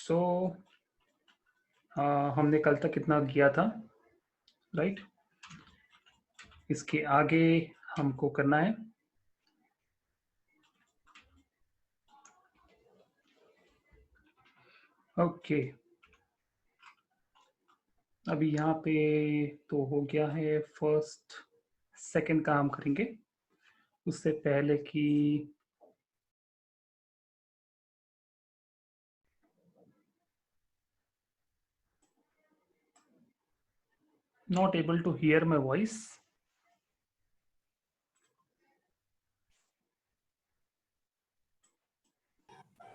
सो हमने कल तक कितना किया था, राइट? इसके आगे हमको करना है ओके। अभी यहाँ पे तो हो गया है, फर्स्ट सेकंड का हम करेंगे। उससे पहले कि not able to hear my voice.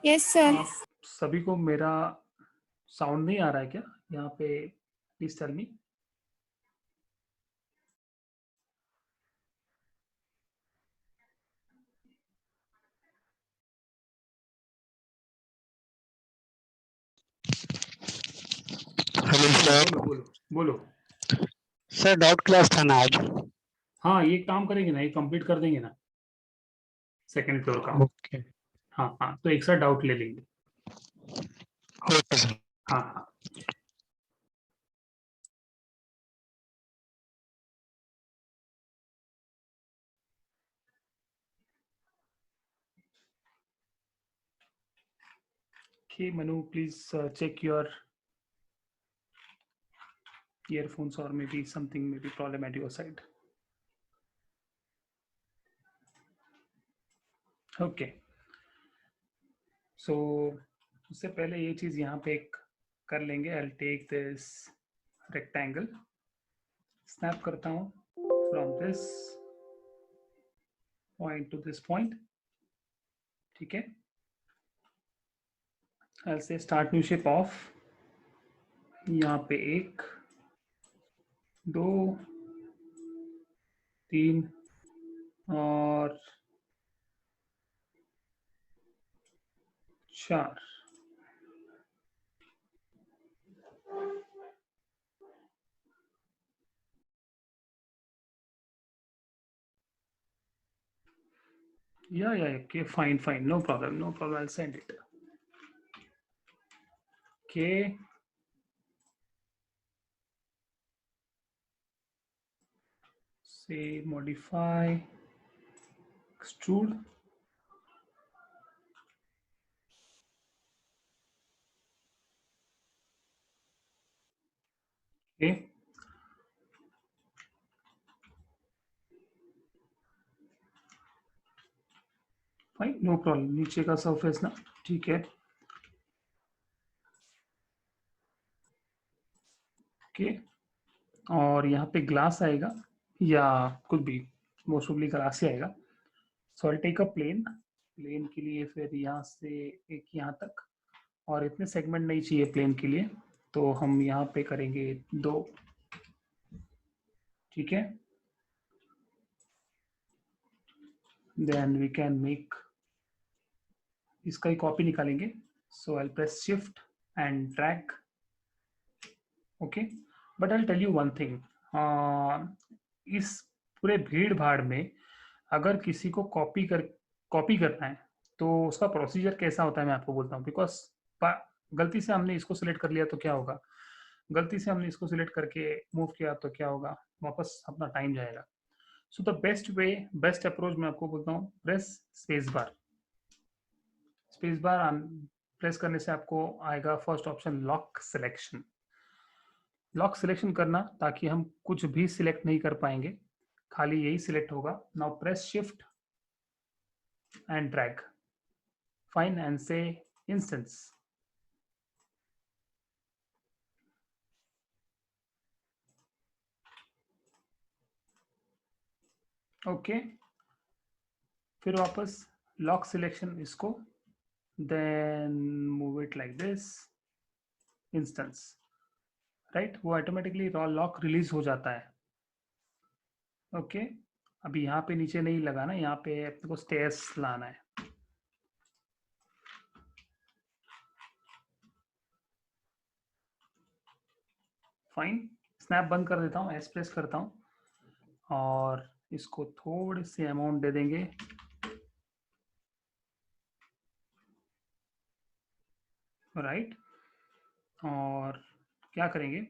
Yes sir. आप सभी को मेरा साउंड नहीं आ रहा है क्या यहाँ पे? Please tell me. Hello sir. बोलो बोलो बोलो। सर डाउट क्लास था ना आज? हाँ, ये काम करेंगे ना, ये कंप्लीट कर देंगे ना सेकंड फ्लोर का। ओके हाँ हाँ, तो एक साथ डाउट ले लेंगे। Okay sir. हाँ हाँ। Okay, Manu, please check your earphones, or maybe something may be problem at your side. Okay. So उससे पहले ये चीज यहाँ पे एक कर लेंगे। I'll take this rectangle, snap करता हूँ from this point to this point, ठीक है? I'll say start new shape of, यहाँ पे 1 2 3 और 4। Yeah, okay, fine, no problem, I'll send it. Okay. Say modify, extrude. Okay. Fine, no problem. नीचे का surface ना, ठीक है। ओके, और यहाँ पे ग्लास आएगा या कुछ भी, मोस्ट ऑफली ग्लास ही आएगा। सो आई टेक अ प्लेन के लिए, फिर यहाँ से एक यहाँ तक, और इतने सेगमेंट नहीं चाहिए प्लेन के लिए, तो हम यहाँ पे करेंगे 2, ठीक है। देन वी कैन मेक, इसका ही कॉपी निकालेंगे। So I press shift and drag, okay. But I tell you one thing, इस पूरे भीड़ भाड़ में अगर किसी को कॉपी करना है तो उसका प्रोसीजर कैसा होता है मैं आपको बोलता हूँ। बिकॉज गलती से हमने इसको सिलेक्ट कर लिया तो क्या होगा, गलती से हमने इसको सिलेक्ट करके मूव किया तो क्या होगा, वापस अपना टाइम जाएगा। So the best way, best approach मैं आपको बोलता हूँ, press space bar. Space bar press करने से आपको आएगा first option, lock selection. Lock selection करना ताकि हम कुछ भी सिलेक्ट नहीं कर पाएंगे, खाली यही सिलेक्ट होगा। Now press shift and drag, fine, and say instance. Okay, फिर वापस लॉक सिलेक्शन इसको, then move it like this, instance, right. वो ऑटोमेटिकली लॉक रिलीज हो जाता है। ओके, अभी यहाँ पे नीचे नहीं लगाना, यहाँ पे अपने को स्टेयर्स लाना है। फाइन, स्नैप बंद कर देता हूँ, एस प्रेस करता हूँ और इसको थोड़ी सी अमाउंट दे देंगे। राइट, और क्या करेंगे,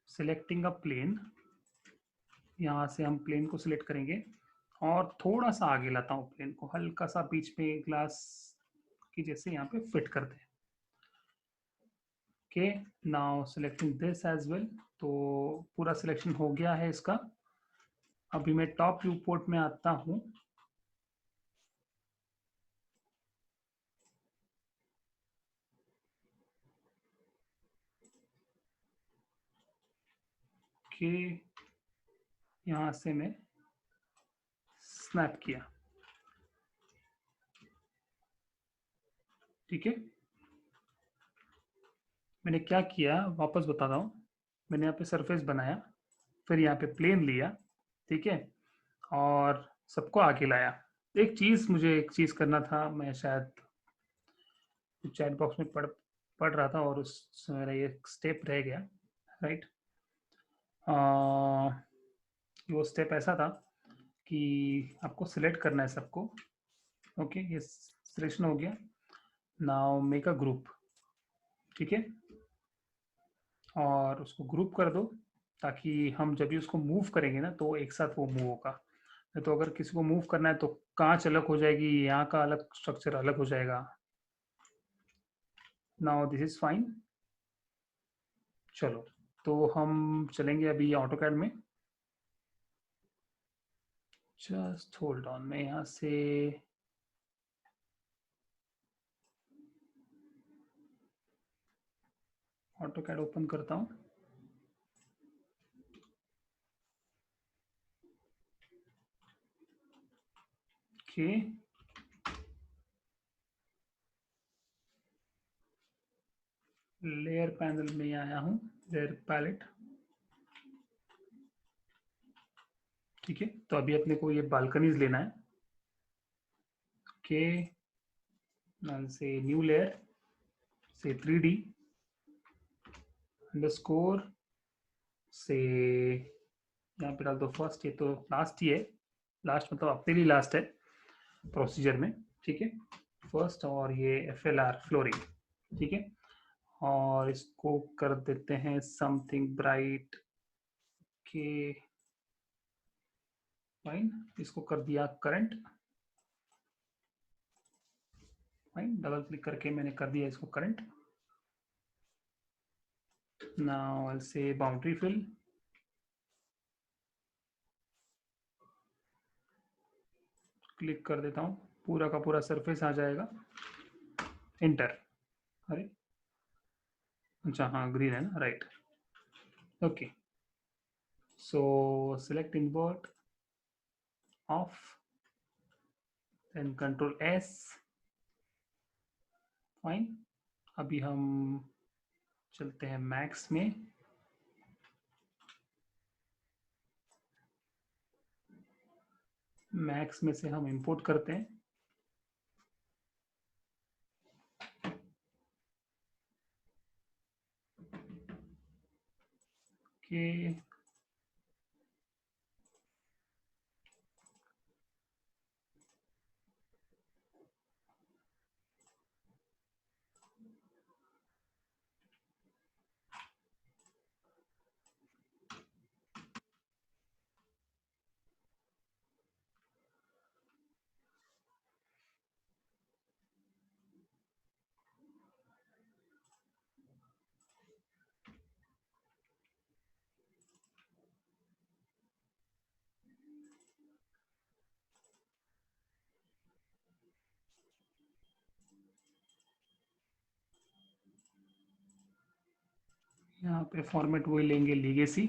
सिलेक्टिंग अ प्लेन, यहाँ से हम प्लेन को सिलेक्ट करेंगे और थोड़ा सा आगे लाता हूँ प्लेन को, हल्का सा बीच में ग्लास की जैसे यहाँ पे फिट करते हैं। Okay, now selecting this as well, तो पूरा सिलेक्शन हो गया है इसका। अभी मैं टॉप व्यू पोर्ट में आता हूँ। ओके, यहाँ से मैं स्नैप किया, ठीक है। मैंने क्या किया वापस बताता हूँ, मैंने यहाँ पे सरफेस बनाया, फिर यहाँ पे प्लेन लिया, ठीक है, और सबको आगे लाया। मुझे एक चीज़ करना था, मैं शायद चैट बॉक्स में पढ़ रहा था और उस मेरा ये स्टेप रह गया, राइट। वो स्टेप ऐसा था कि आपको सिलेक्ट करना है सबको। ओके, ये सिलेक्शन हो गया। नाउ मेक अ ग्रुप, ठीक है, और उसको ग्रुप कर दो ताकि हम जब भी उसको मूव करेंगे ना तो एक साथ वो मूव होगा। नहीं तो अगर किसी को मूव करना है तो कांच अलग हो जाएगी, यहाँ का अलग स्ट्रक्चर अलग हो जाएगा। Now this is fine. चलो, तो हम चलेंगे अभी ऑटोकैड में। जस्ट होल्ड ऑन, मैं यहाँ से ऑटोकैड ओपन करता हूँ। ओके, लेयर पैनल में आया हूँ, लेयर पैलेट, ठीक है। तो अभी अपने को ये बालकनीज लेना है। ओके, से न्यू लेयर, से 3D अंडरस्कोर, से यहाँ पे डाल दो फर्स्ट, ये तो लास्ट ही है, लास्ट मतलब अपने लिए लास्ट है प्रोसीजर में, ठीक है। फर्स्ट, और ये FLR फ्लोरिंग, ठीक है, और इसको कर देते हैं समथिंग ब्राइट के, फाइन, इसको कर दिया करंट, फाइन, डबल क्लिक करके मैंने कर दिया इसको करंट। नाउ आई से बाउंड्री फिल, क्लिक कर देता हूँ, पूरा का पूरा सरफेस आ जाएगा। एंटर, अरे अच्छा हाँ ग्रीन है ना, right. Okay, so select invert off, then control S, fine. अभी हम चलते हैं मैक्स में, मैक्स में से हम इंपोर्ट करते हैं। ओके, यहाँ पे फॉर्मेट वही लेंगे, लीगेसी,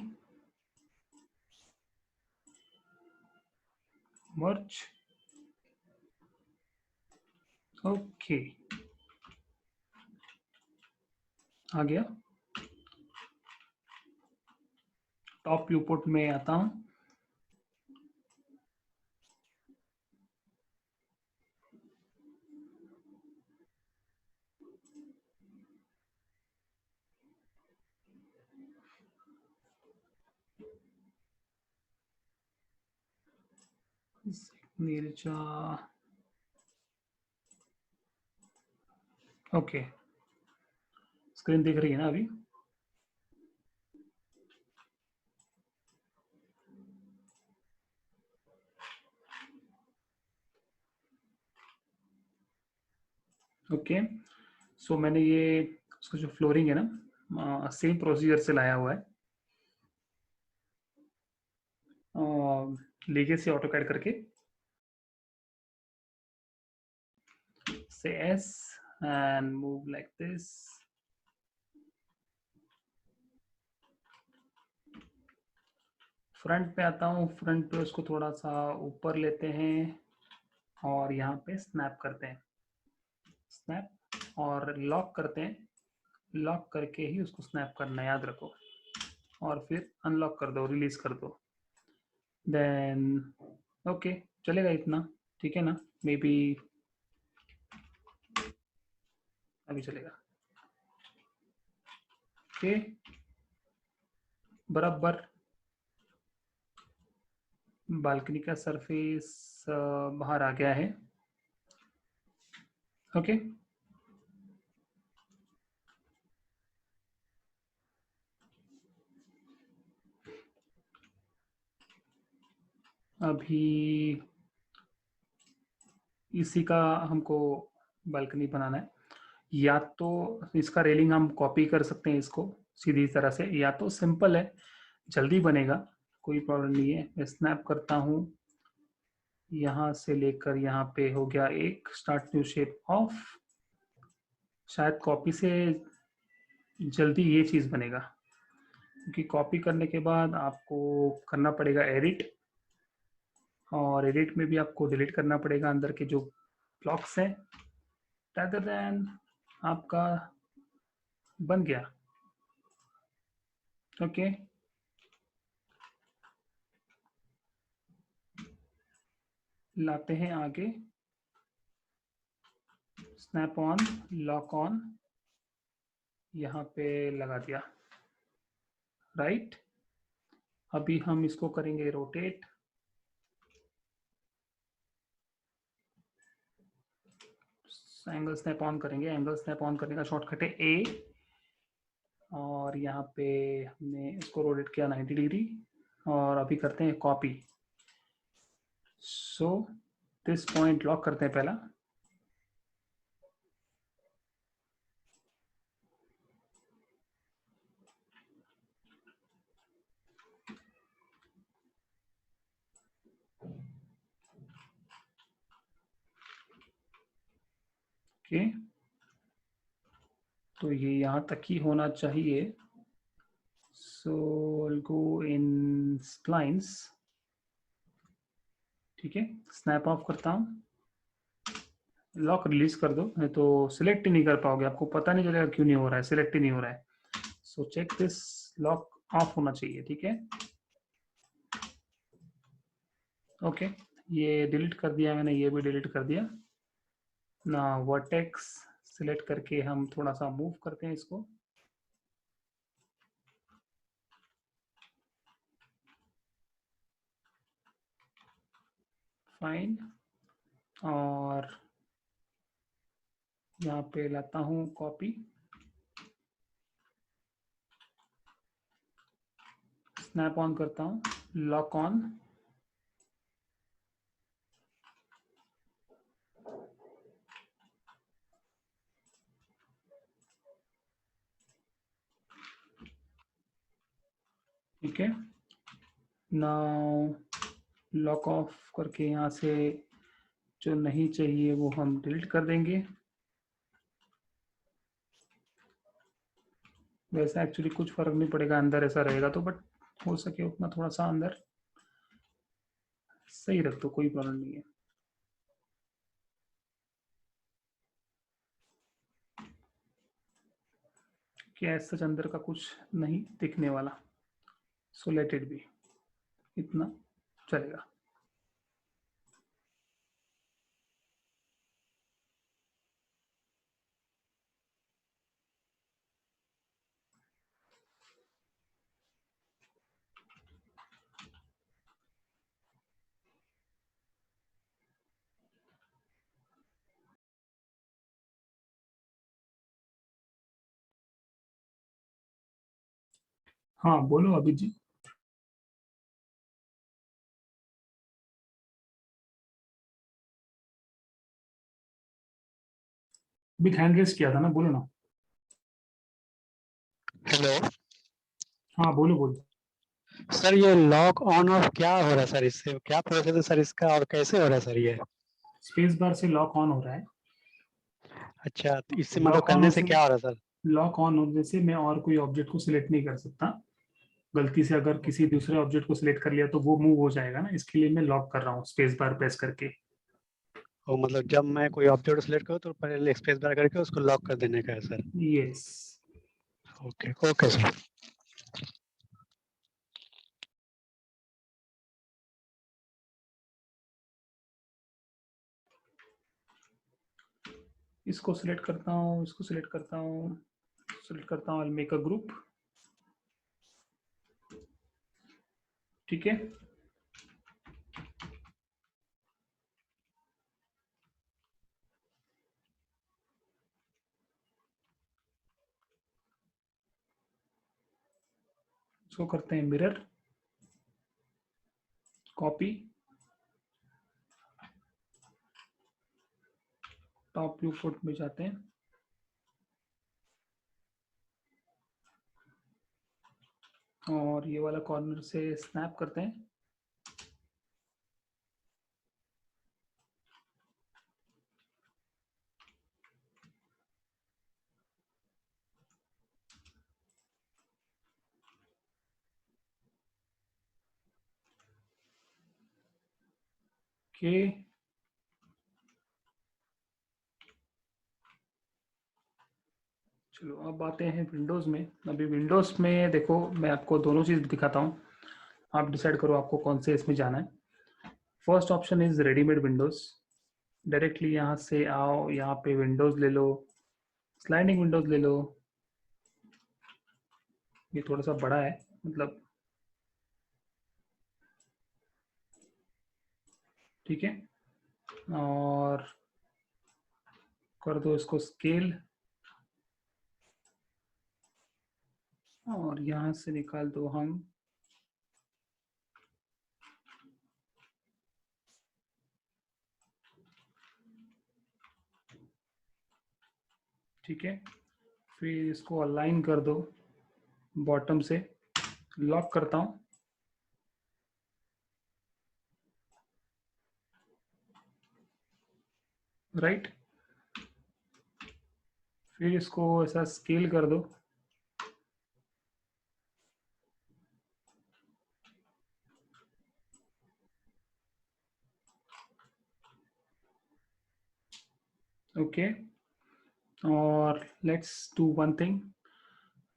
मर्ज, ओके, आ गया। टॉप व्यू पोर्ट में आता हूँ, नीरजा, ओके, स्क्रीन दिख रही है ना अभी? ओके, सो मैंने ये उसका जो फ्लोरिंग है ना, सेम प्रोसीजर से लाया हुआ है, लेगेसी AutoCAD करके say S and move like this. Front पे आता हूँ, फ्रंट पे उसको थोड़ा सा ऊपर लेते हैं और यहाँ पे स्नैप करते हैं, स्नैप और लॉक करते हैं, लॉक करके ही उसको स्नैप करना है, याद रखो, और फिर अनलॉक कर दो, रिलीज कर दो, देन ओके चलेगा इतना, ठीक है ना? मे बी अभी चलेगा। ओके, बराबर बालकनी का सरफेस बाहर आ गया है। ओके, अभी इसी का हमको बालकनी बनाना है, या तो इसका रेलिंग हम कॉपी कर सकते हैं इसको सीधी तरह से, या तो सिंपल है, जल्दी बनेगा, कोई प्रॉब्लम नहीं है। मैं स्नैप करता हूँ, यहाँ से लेकर यहाँ पे हो गया एक स्टार्ट न्यू शेप ऑफ, शायद कॉपी से जल्दी ये चीज़ बनेगा, क्योंकि कॉपी करने के बाद आपको करना पड़ेगा एडिट, और एडिट में भी आपको डिलीट करना पड़ेगा अंदर के जो ब्लॉक्स हैं, rather than आपका बन गया। ओके, लाते हैं आगे, स्नैप ऑन, लॉक ऑन, यहाँ पे लगा दिया, राइट। अभी हम इसको करेंगे रोटेट, एंगल स्नैप ऑन करेंगे, एंगल स्नैप ऑन करने का शॉर्टकट है ए, और यहाँ पे हमने इसको रोटेट किया 90 डिग्री, और अभी करते हैं copy. So this point lock करते हैं पहला, ओके, तो ये यहाँ तक ही होना चाहिए। सो गो इन स्प्लाइंस, ठीक है, स्नैप ऑफ करता हूँ, लॉक रिलीज कर दो, नहीं तो सिलेक्ट ही नहीं कर पाओगे, आपको पता नहीं चलेगा क्यों नहीं हो रहा है, सिलेक्ट ही नहीं हो रहा है। So check this, lock off होना चाहिए, ठीक है। ओके, ये डिलीट कर दिया मैंने, ये भी डिलीट कर दिया ना। वर्टेक्स सिलेक्ट करके हम थोड़ा सा मूव करते हैं इसको, फाइन, और यहाँ पे लाता हूँ कॉपी, स्नैप ऑन करता हूँ, लॉक ऑन, ठीक है। नाउ लॉक ऑफ करके यहाँ से जो नहीं चाहिए वो हम डिलीट कर देंगे। वैसे एक्चुअली कुछ फर्क नहीं पड़ेगा, अंदर ऐसा रहेगा तो, बट हो सके उतना थोड़ा सा अंदर सही रख दो, कोई प्रॉब्लम नहीं है। कि ऐसा सच अंदर का कुछ नहीं दिखने वाला, सो लेट इट बी, इतना चलेगा। हाँ बोलो अभिजीत जी। बिग हैंड रेस किया था ना, बोलो ना। हेलो हाँ बोलो बोलो। सर, ये लॉक ऑन ऑफ क्या हो रहा है सर? इससे क्या प्रोसेस है सर इसका, और कैसे हो रहा है सर ये? स्पेस बार से लॉक ऑन हो रहा है। अच्छा, तो इससे मतलब लॉक ऑन करने से होने क्या हो रहा है सर? लॉक ऑन होने से मैं और कोई ऑब्जेक्ट को सिलेक्ट नहीं कर सकता। गलती से अगर किसी दूसरे ऑब्जेक्ट को सिलेक्ट कर लिया तो वो मूव हो जाएगा ना, इसके लिए मैं लॉक कर रहा हूँ स्पेस बार प्रेस करके। और मतलब जब मैं कोई ऑब्जेक्ट सेलेक्ट करूँ तो पहले स्पेस बार करके उसको लॉक कर देने का है sir? Yes. Okay okay sir. इसको सिलेक्ट करता हूँ, इसको सिलेक्ट करता हूँ, सिलेक्ट करता हूँ, मेक अ ग्रुप। ठीक है। इसको करते हैं mirror, copy, top view foot में जाते हैं और ये वाला कॉर्नर से स्नैप करते हैं। ओके। चलो अब आते हैं विंडोज में। अभी विंडोज में देखो, मैं आपको दोनों चीज दिखाता हूँ, आप डिसाइड करो आपको कौन से इसमें जाना है। First option is readymade Windows. Directly यहाँ से आओ, यहाँ पे विंडोज ले लो, स्लाइडिंग विंडोज ले लो। ये थोड़ा सा बड़ा है, मतलब ठीक है। और कर दो इसको स्केल, और यहाँ से निकाल दो हम ठीक है। फिर इसको अलाइन कर दो बॉटम से, लॉक करता हूँ। राइट। फिर इसको ऐसा स्केल कर दो। ओके। और let's do one thing.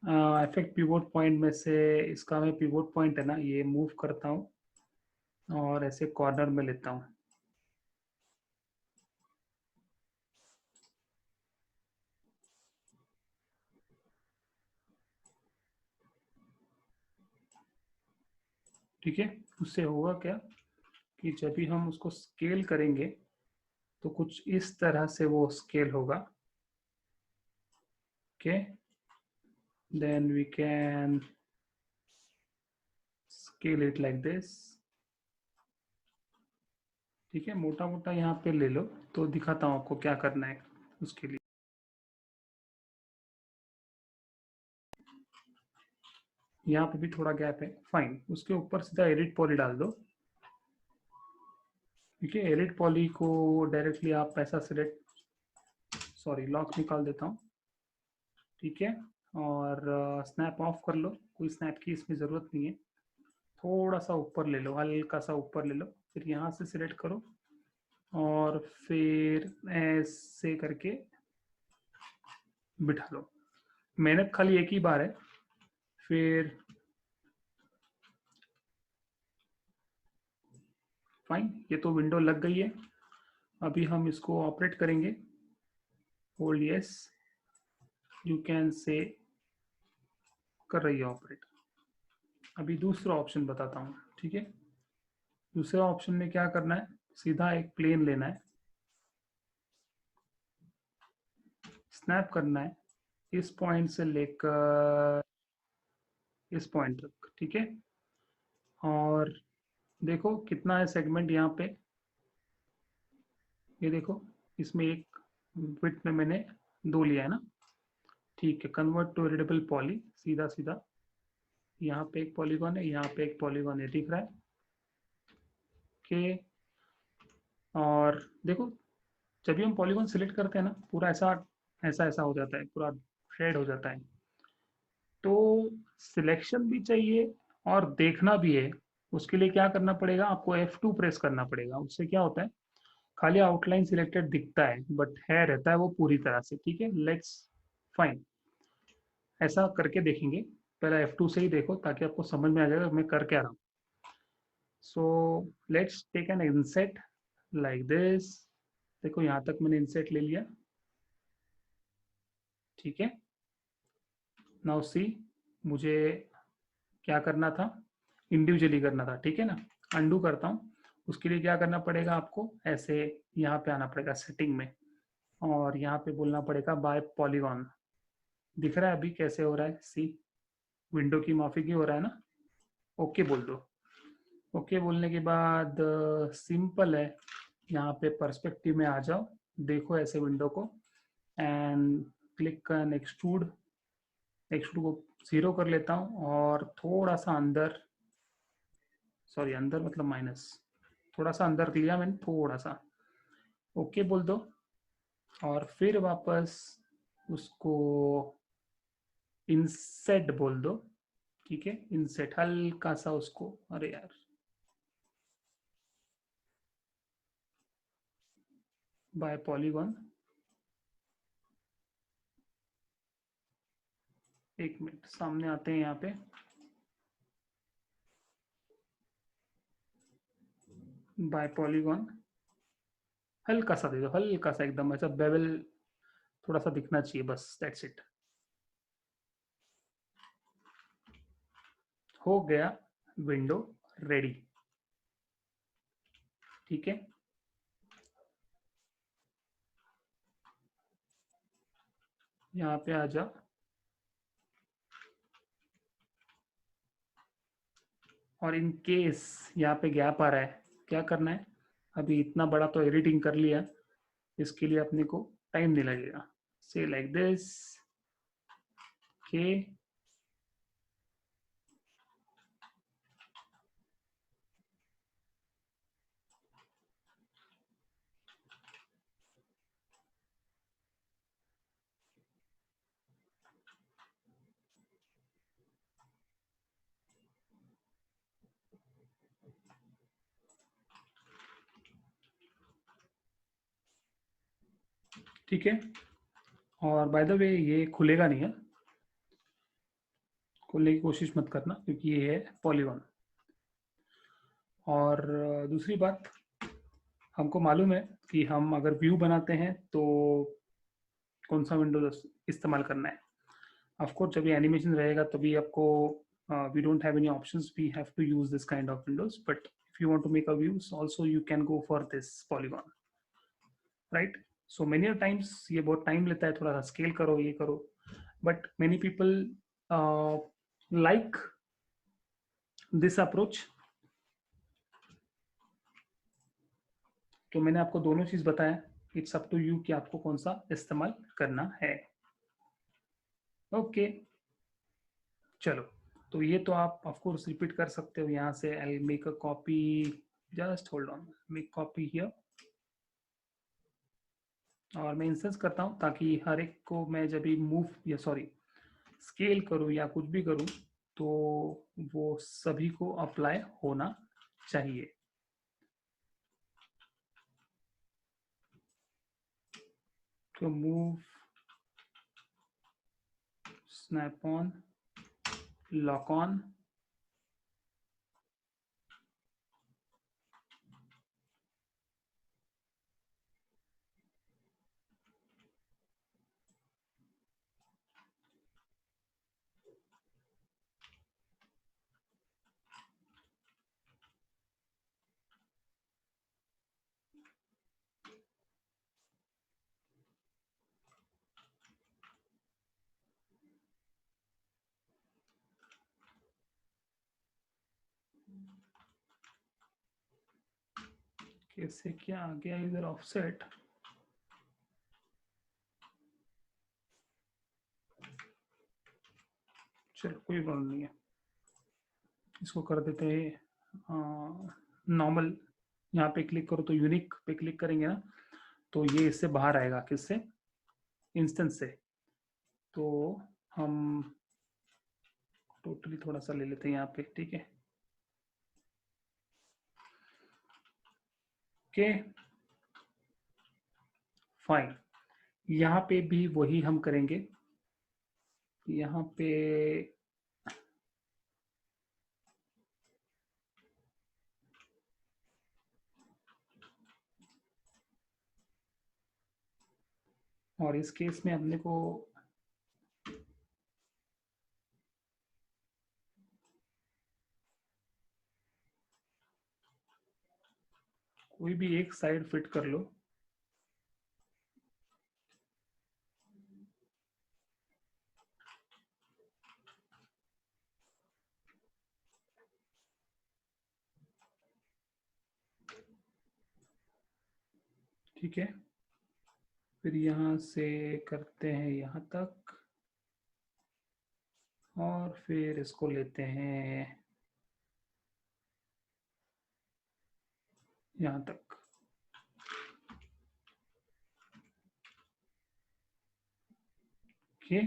Effect pivot point में से इसका मैं पिवोट पॉइंट है ना, ये मूव करता हूँ और ऐसे कॉर्नर में लेता हूँ। ठीक है। उससे होगा क्या कि जब भी हम उसको स्केल करेंगे तो कुछ इस तरह से वो स्केल होगा। Okay, then we can scale it like this. ठीक है, मोटा मोटा यहाँ पे ले लो, तो दिखाता हूँ आपको क्या करना है उसके लिए। यहाँ पे भी थोड़ा गैप है, फाइन। उसके ऊपर सीधा एडिट पॉली डाल दो। ठीक है, एडिट पॉली को डायरेक्टली आप ऐसा सिलेक्ट, सॉरी लॉक निकाल देता हूँ। ठीक है। और स्नैप ऑफ कर लो, कोई स्नैप की इसमें ज़रूरत नहीं है। थोड़ा सा ऊपर ले लो, हल्का सा ऊपर ले लो, फिर यहाँ से सिलेक्ट करो और फिर ऐसे करके बिठा लो। मेहनत खाली एक ही बार है। फिर फाइन, ये तो विंडो लग गई है। अभी हम इसको ऑपरेट करेंगे। Hold yes, you can say कर रही है ऑपरेट। अभी दूसरा ऑप्शन बताता हूँ। ठीक है, दूसरे ऑप्शन में क्या करना है, सीधा एक प्लेन लेना है, स्नैप करना है इस पॉइंट से लेकर इस पॉइंट तक, ठीक है। और देखो कितना है सेगमेंट यहाँ पे, ये देखो इसमें एक विड्थ में मैंने 2 लिया है ना, ठीक है। कन्वर्ट टू रीडेबल पॉली, सीधा सीधा यहाँ पे एक पॉलीगॉन है, यहाँ पे एक पॉलीगॉन है, दिख रहा है कि। और देखो जब भी हम पॉलीगॉन सिलेक्ट करते हैं ना, पूरा ऐसा ऐसा ऐसा हो जाता है, पूरा शेड हो जाता है। तो सिलेक्शन भी चाहिए और देखना भी है, उसके लिए क्या करना पड़ेगा, आपको F2 प्रेस करना पड़ेगा। उससे क्या होता है, खाली आउटलाइन सिलेक्टेड दिखता है बट है रहता है वो पूरी तरह से, ठीक है। लेट्स फाइन, ऐसा करके देखेंगे। पहले F2 से ही देखो ताकि आपको समझ में आ जाएगा मैं कर क्या रहा हूँ। So let's take an inset like this. देखो यहाँ तक मैंने इंसेट ले लिया, ठीक है। नाउ सी, मुझे क्या करना था, इंडिविजुअली करना था, ठीक है ना। अंडू करता हूँ, उसके लिए क्या करना पड़ेगा आपको, ऐसे यहाँ पे आना पड़ेगा सेटिंग में, और यहाँ पे बोलना पड़ेगा बाय पॉलीगॉन। दिख रहा है अभी कैसे हो रहा है, सी विंडो की माफी की हो रहा है ना। ओके बोल दो। ओके बोलने के बाद सिंपल है, यहाँ पे पर्सपेक्टिव में आ जाओ, देखो ऐसे विंडो को, एंड क्लिक कर एक्सट्रूड। एक्सट्रूड को 0 कर लेता हूँ और थोड़ा सा अंदर, सॉरी अंदर मतलब माइनस, थोड़ा सा अंदर लिया मैंने, थोड़ा सा। ओके बोल दो और फिर वापस उसको इंसेट बोल दो, ठीक है। इंसेट हल्का सा उसको, अरे यार बाय पॉलीगॉन, एक मिनट सामने आते हैं यहाँ पे। बाय पॉलीगॉन हल्का सा दे दो, हल्का सा एकदम ऐसा बेवल थोड़ा सा दिखना चाहिए, बस दैट्स इट। हो गया विंडो रेडी, ठीक है। यहाँ पे आ जाओ और इन केस यहाँ पे गैप आ रहा है, क्या करना है, अभी इतना बड़ा तो एडिटिंग कर लिया, इसके लिए अपने को टाइम नहीं लगेगा। से लाइक दिस के, ठीक है। और बाय द वे ये खुलेगा नहीं है, खोलने की कोशिश मत करना क्योंकि ये है पॉलीगॉन। और दूसरी बात, हमको मालूम है कि हम अगर व्यू बनाते हैं तो कौन सा विंडो इस्तेमाल करना है। ऑफ कोर्स जब ये एनिमेशन रहेगा तभी आपको, we don't have any options, we have to use this kind of windows, but if you want to make a views also you can go for this polygon, right. So many times ये बहुत time लेता है, थोड़ा सा scale करो ये करो, but many people like this approach. तो मैंने आपको दोनों चीज बताया, इट्स अप टू यू कि आपको कौन सा इस्तेमाल करना है। ओके चलो, तो ये तो आप ऑफ कोर्स रिपीट कर सकते हो यहाँ से। I make a copy, just hold on, make copy here, और मैं इंस्टेंस करता हूँ ताकि हर एक को मैं जब भी मूव या सॉरी स्केल करूँ या कुछ भी करूँ तो वो सभी को अप्लाई होना चाहिए। तो move, snap on, lock on, कैसे क्या आ गया इधर ऑफसेट? चलो कोई प्रॉब्लम नहीं है, इसको कर देते हैं नॉर्मल। यहाँ पे क्लिक करो तो यूनिक पे क्लिक करेंगे ना, तो ये इससे बाहर आएगा, किससे? इंस्टेंस से। तो हम टोटली थोड़ा सा ले लेते हैं यहाँ पे, ठीक है? Okay fine. यहाँ पे भी वही हम करेंगे। यहाँ पे और इस केस में अपने को कोई भी एक साइड फिट कर लो। ठीक है, फिर यहाँ से करते हैं यहाँ तक, और फिर इसको लेते हैं यहाँ तक। ओके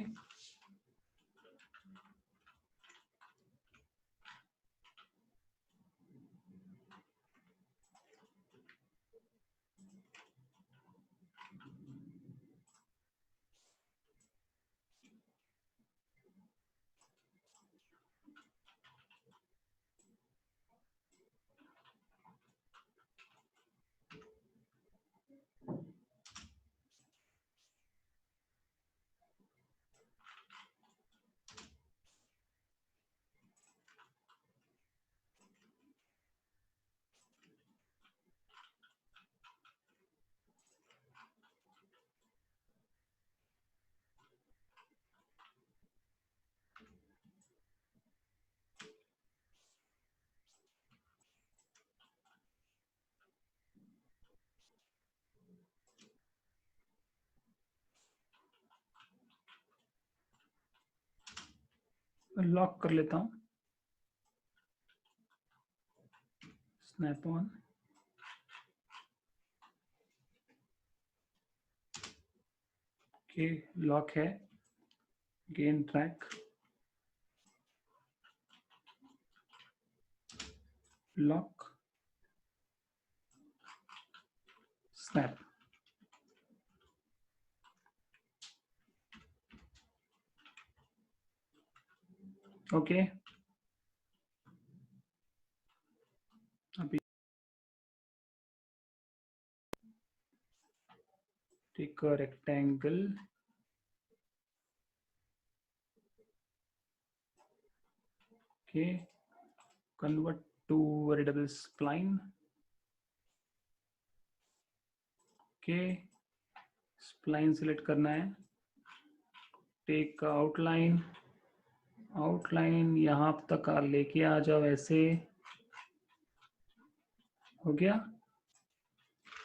लॉक कर लेता हूँ, स्नैप ऑन। ओके लॉक है, gain track, lock, snap. Okay अभी take a rectangle, okay convert to variable spline. Okay spline select करना है, टेक आउटलाइन, आउटलाइन यहाँ तक लेके आ जाओ, ऐसे हो गया।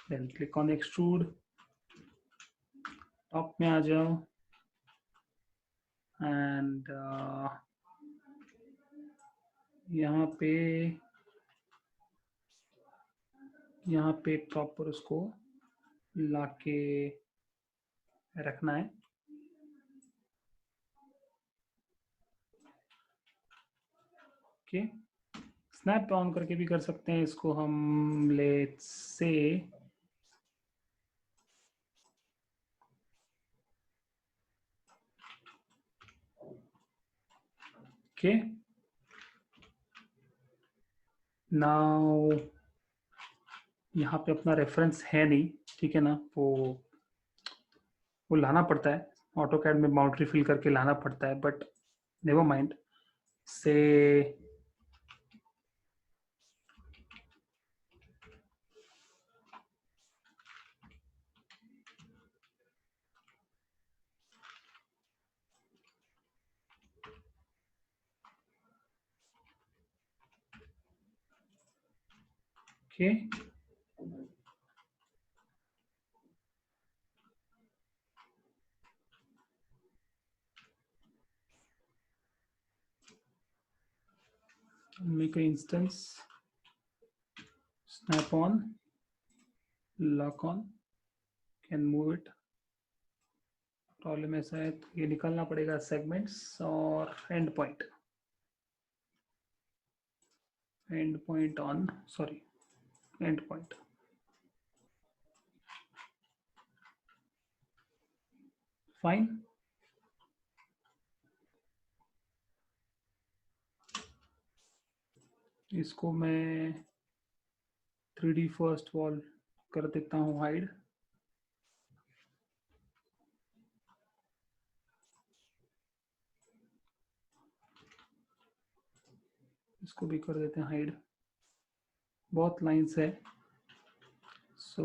Then click on extrude, top में आ जाओ एंड यहाँ पे प्रॉपर उसको लाके रखना है। ओके स्नैप ऑन करके भी कर सकते हैं इसको हम, लेट्स से ओके नाउ यहाँ पे अपना रेफरेंस है नहीं, ठीक है ना, वो लाना पड़ता है, ऑटो कैड में बाउंड्री फिल करके लाना पड़ता है, बट नेवर माइंड से okay make an instance, snap on, lock on, can move it. Problem ऐसा है तो ये निकालना पड़ेगा सेगमेंट्स और and point on, sorry and point. Fine, इसको मैं 3D फर्स्ट वॉल कर देता हूँ हाइड। इसको भी कर देते हैं हाइड। बहुत लाइंस है, सो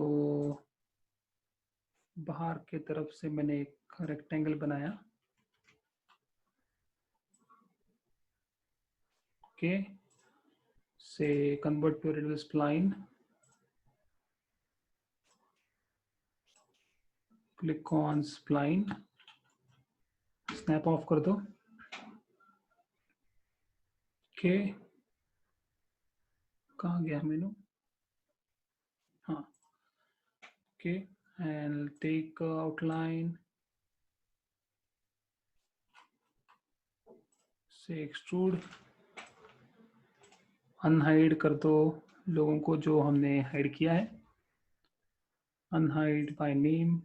बाहर के तरफ से मैंने एक रेक्टेंगल बनाया। Okay, say convert to radial spline, click on spline, snap off कर दो। ओके, कहाँ गया मेनू? हाँ, okay, and take outline say extrude, unhide कर दो लोगों को जो हमने हाइड किया है, unhide by name.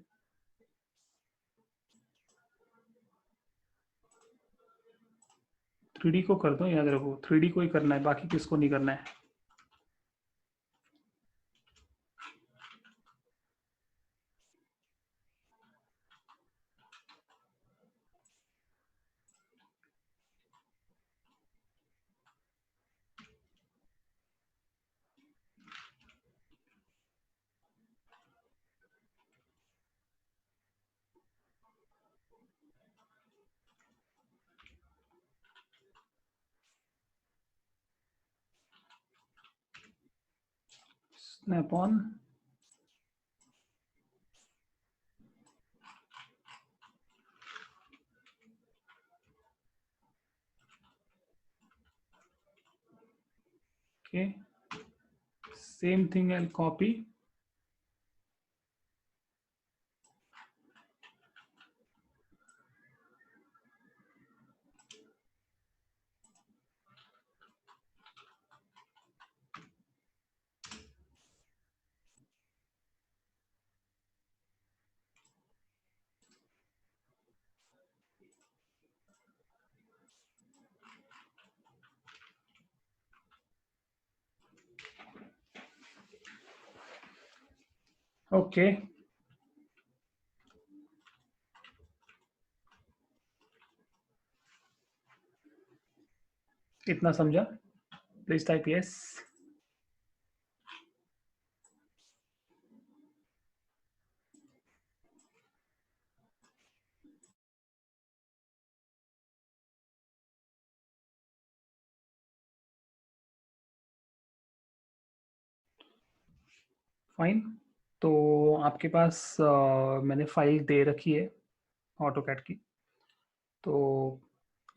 Three D को कर दो, याद रखो 3D को ही करना है, बाकी किसको नहीं करना है। Snap on, okay, same thing I'll copy, okay, इतना समझा? Please type yes. फाइन, तो आपके पास मैंने फाइल दे रखी है ऑटोकैड की, तो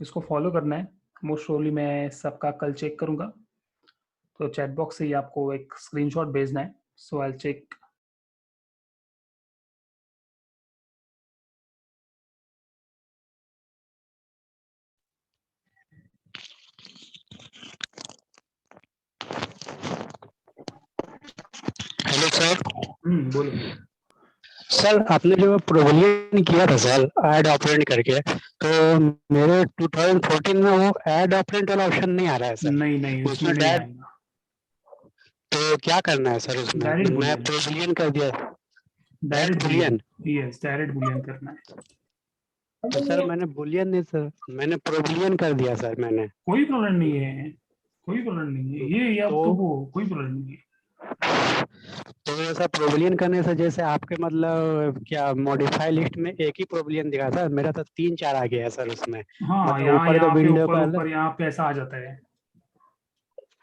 इसको फॉलो करना है। मोस्ट प्रोबेबली मैं सबका कल चेक करूंगा, तो चैट बॉक्स से ही आपको एक स्क्रीनशॉट भेजना है, so I will check. Hello sir. बोलो। सर आपने जो प्रोविजन किया था सर ऐड ऑपरेंड करके, तो मेरे 2014 में वो ऐड ऑपरेंड वाला ऑप्शन नहीं आ रहा है सर। नहीं नहीं, उसमें उसमें नहीं डायरेक्ट आएगा, तो क्या करना है सर उसमें? डायरेक्ट मैं बुलियन, प्रोविजन कर दिया, direct direct Boolean. Yes direct Boolean करना है। तो सर मैंने बुलियन नहीं सर, मैंने प्रोविजन कर दिया सर मैंने। कोई प्रॉब्लम नहीं है, कोई प्रॉब्लम नहीं है, ये अब तो वो कोई प्रॉब्लम नहीं है। तो ऐसा प्रोविजन करने से जैसे आपके मतलब क्या मॉडिफाई लिस्ट में एक ही प्रोविजन दिखा था, मेरा तो 3-4 आ गया है सर उसमें। हाँ, मतलब यहाँ ऊपर का यहाँ पे विंडो ऊपर का ऊपर यहाँ पे ऐसा आ जाता है।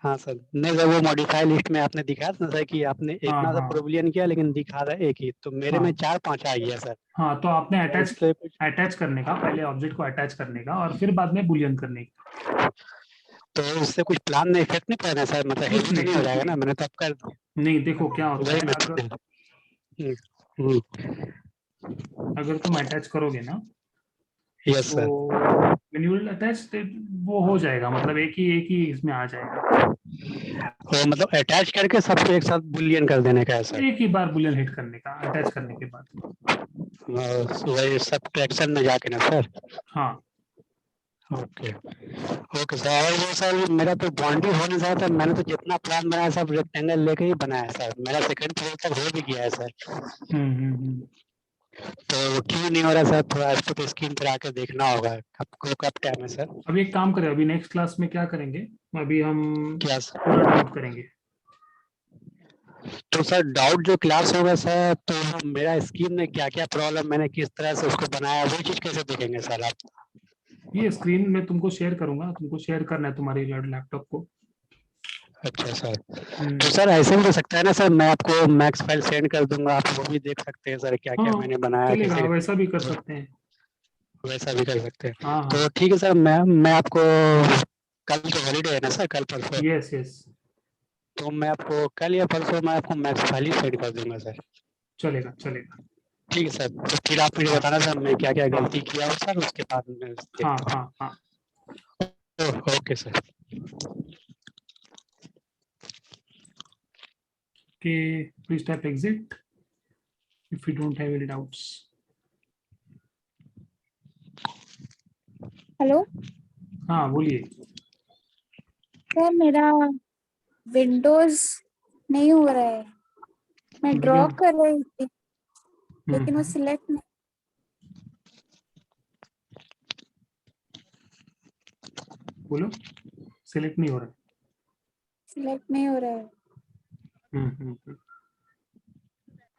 हाँ सर, नहीं सर वो मॉडिफाई लिस्ट में आपने दिखाया था सर कि आपने हाँ इतना सा हाँ प्रोविजन किया लेकिन दिखा रहा है एक ही, तो मेरे में हाँ 4-5 आ गया सर। हाँ, तो आपने तो उससे कुछ अटैच करने का, पहले ऑब्जेक्ट को अटैच करने का और फिर बाद में बुलियन करने का। तो उससे कुछ प्लान में इफेक्ट नहीं पड़ेगा सर, मतलब कुछ हेवी तो नहीं नहीं हो कुछ जाएगा ना, नहीं मैंने तो अब कर नहीं, देखो क्या होता वही है, मैं हम्म, अगर तुम अटैच करोगे ना, यस तो sir. When you will attach, वो हो जाएगा, मतलब एक ही इसमें आ जाएगा। वो मतलब अटैच करके सबको एक साथ बुलियन कर देने का है सर। एक ही बार बुलियन हिट करने का, अटैच करने के बाद। वही सब ट्रैक्शन में जाके ना सर। हाँ ओके ओके सर। और वो सर मेरा तो बाउंड्री हो नहीं रहा था, मैंने तो जितना प्लान बनाया सब रेक्टेंगल लेके ही बनाया है सर, मेरा सेकंड फ्लोर तक हो भी गया है सर। हम्म। तो क्यों नहीं हो रहा सर, थोड़ा इसको तो स्क्रीन पर आके देखना होगा। आपको कब टाइम है सर? अभी एक काम करें, अभी नेक्स्ट क्लास में क्या करेंगे, अभी हम क्या पूरा सर? डाउट करेंगे। तो सर डाउट जो क्लास होगा सर, तो मेरा स्क्रीन में क्या क्या प्रॉब्लम, मैंने किस तरह से उसको बनाया, वो चीज कैसे देखेंगे सर आप? ये स्क्रीन में तुमको शेयर करूंगा, तुमको शेयर करना है तुम्हारी लैपटॉप को। अच्छा सर। तो हम्म। सर ऐसे भी हो सकता है ना सर, मैं आपको मैक्स फाइल सेंड कर दूंगा, आप वो भी देख सकते हैं सर क्या क्या हाँ मैंने बनाया चलेगा, कैसे। वैसा भी कर तो सकते हैं। वैसा भी कर सकते हैं। हाँ हाँ। तो ठीक है सर, मैं आपको कल तो हॉलीडे है ना सर, कल परसों, यस यस। तो मैं आपको कल या परसों मैं आपको मैक्स फाइल ही सेंड कर दूंगा सर। चलेगा चलेगा। ठीक है सर, तो फिर आप मुझे हाँ बताना सर मैं क्या क्या हाँ गलती किया हूँ सर, उसके बाद मैं हाँ देखता हाँ हाँ। हूँ। Okay sir. कि please type exit if you don't have any doubts. Hello हाँ बोलिए। सर, मेरा विंडोज नहीं हो रहा है। मैं ड्रॉ विंडोज। कर रही थी लेकिन वो हम्म। सिलेक्ट नहीं बोलो, सिलेक्ट नहीं हो रहा सिलेक्ट नहीं हो रहा है। है।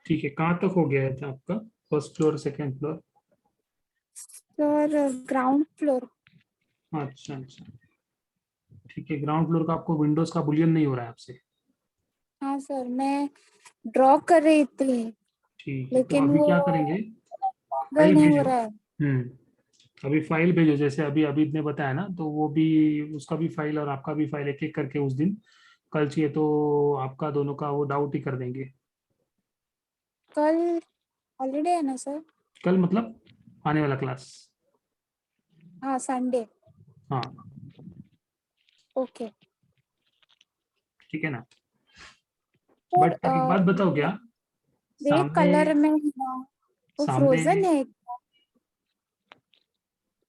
ठीक है, कहाँ तक हो गया था आपका, first floor second floor? Sir ground floor. अच्छा अच्छा। ठीक है, ग्राउंड फ्लोर का आपको विंडोज का बुलियन नहीं हो रहा है आपसे? हाँ सर, मैं ड्रॉ कर रही थी ठीक है, तो लेकिन अभी वो क्या करेंगे, गूगल फाइल नहीं हो भेजो। रहा है। अभी फाइल भेजो, जैसे अभी अभी ने बताया ना, तो वो भी, उसका भी फाइल और आपका भी फाइल एक एक करके उस दिन, कल चाहिए तो आपका दोनों का वो डाउट ही कर देंगे। कल हॉलीडे है ना सर? कल मतलब आने वाला क्लास। हाँ, संडे। हाँ ओके। ठीक है ना। सर बट एक बात बताओ क्या, ग्रे सामने, कलर में है ना, वो सामने फ्रोजन है।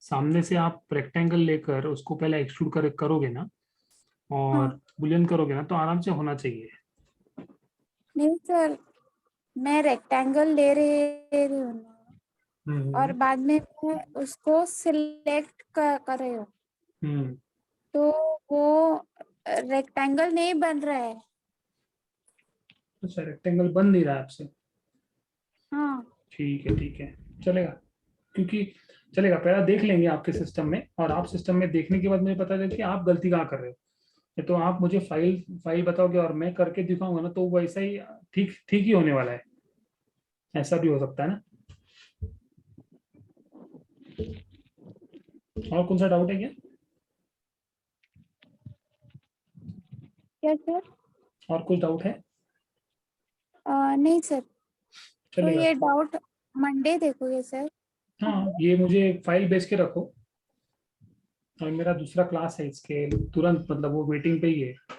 सामने से आप रेक्टेंगल लेकर उसको पहले एक्सट्रूड करोगे ना, हाँ, और बुलियन करोगे ना, तो आराम से होना चाहिए। नहीं सर, मैं रेक्टेंगल ले रही हूँ ना, और हम्म बाद में मैं उसको सिलेक्ट कर रही हूँ, हम्म। तो वो रेक्टेंगल नहीं बन रहा है। अच्छा, रेक्टेंगल बन नहीं रहा है आपसे? हाँ ठीक है, चलेगा, क्योंकि चलेगा, पहला देख लेंगे आपके सिस्टम में, और आप सिस्टम में देखने के बाद मुझे पता चले कि आप गलती कहाँ कर रहे हो। ये तो आप मुझे फाइल फाइल बताओगे और मैं करके दिखाऊंगा ना, तो वैसा ही ठीक ठीक ही होने वाला है। ऐसा भी हो सकता है ना। और कौन सा डाउट है क्या? क्या सर? और कुछ डाउट है? नहीं सर, तो चलेगा। ये डाउट मंडे देखोगे सर? हाँ, ये मुझे फाइल भेज के रखो, और मेरा दूसरा क्लास है इसके तुरंत, मतलब वो वेटिंग पे ही है।